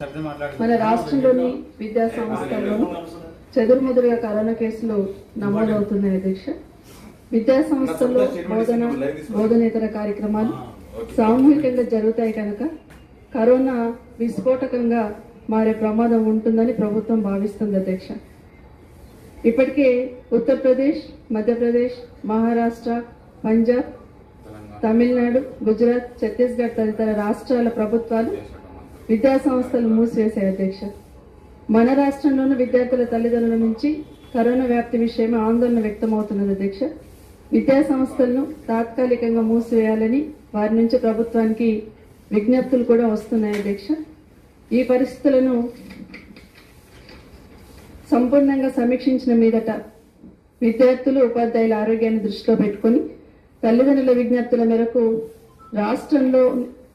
మన రాష్ట్రంలోని విద్యా సంస్థల్లో చెదురుమదురుగా కరోనా కేసులు నమోదవుతున్నాయి అధ్యక్ష. విద్యా సంస్థల్లో బోధనేతర కార్యక్రమాలు సామూహికంగా జరుగుతాయి కనుక కరోనా విస్ఫోటకంగా మారే ప్రమాదం ఉంటుందని ప్రభుత్వం భావిస్తుంది అధ్యక్ష. ఇప్పటికే ఉత్తరప్రదేశ్, మధ్యప్రదేశ్, మహారాష్ట్ర, పంజాబ్, తమిళనాడు, గుజరాత్, ఛత్తీస్గఢ్ తదితర రాష్ట్రాల ప్రభుత్వాలు విద్యా సంస్థలు మూసివేశాయి అధ్యక్ష. మన రాష్ట్రంలోని విద్యార్థుల తల్లిదండ్రుల నుంచి కరోనా వ్యాప్తి విషయమై ఆందోళన వ్యక్తమవుతున్నది అధ్యక్ష. విద్యా సంస్థలను తాత్కాలికంగా మూసివేయాలని వారి నుంచి ప్రభుత్వానికి విజ్ఞప్తులు కూడా వస్తున్నాయి అధ్యక్ష. ఈ పరిస్థితులను సంపూర్ణంగా సమీక్షించిన మీదట విద్యార్థులు, ఉపాధ్యాయుల ఆరోగ్యాన్ని దృష్టిలో పెట్టుకుని తల్లిదండ్రుల విజ్ఞప్తుల మేరకు రాష్ట్రంలో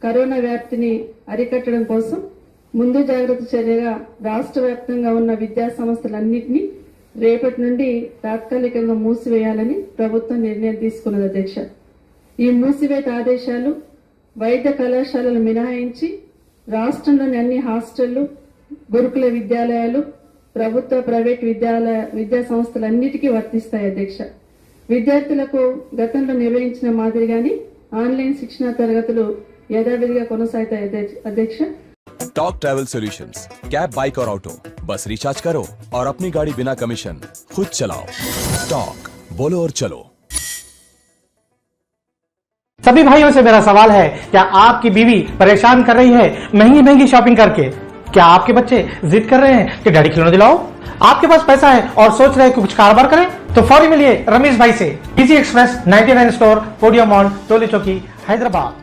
కరోనా వ్యాప్తిని అరికట్టడం కోసం ముందు జాగ్రత్త చర్యగా రాష్ట్ర వ్యాప్తంగా ఉన్న విద్యా సంస్థలన్నింటినీ రేపటి నుండి తాత్కాలికంగా మూసివేయాలని ప్రభుత్వం నిర్ణయం తీసుకున్నది అధ్యక్ష. ఈ మూసివేత ఆదేశాలు వైద్య కళాశాలలు మినహాయించి రాష్ట్రంలోని అన్ని హాస్టళ్లు, గురుకుల విద్యాలయాలు, ప్రభుత్వ, ప్రైవేట్ విద్యా సంస్థలన్నిటికీ వర్తిస్తాయి అధ్యక్ష. విద్యార్థులకు గతంలో నిర్వహించిన మాదిరిగానే ఆన్లైన్ శిక్షణ తరగతులు యథావిధిగా కొనసాగుతాయి అధ్యక్ష. Top travel solutions, cab, bike और ऑटो, बस रिचार्ज करो और अपनी गाड़ी बिना कमीशन खुद चलाओ. टॉक, बोलो और चलो. सभी भाइयों से मेरा सवाल है, क्या आपकी बीवी परेशान कर रही है महंगी महंगी शॉपिंग करके? क्या आपके बच्चे जिद कर रहे हैं कि डैडी खिलौने दिलाओ? आपके पास पैसा है और सोच रहे हैं कि कुछ कारोबार करें? तो फौरी मिलिए रमेश भाई से. Easy express 99 store, podium mall, Toli Chowki, Hyderabad.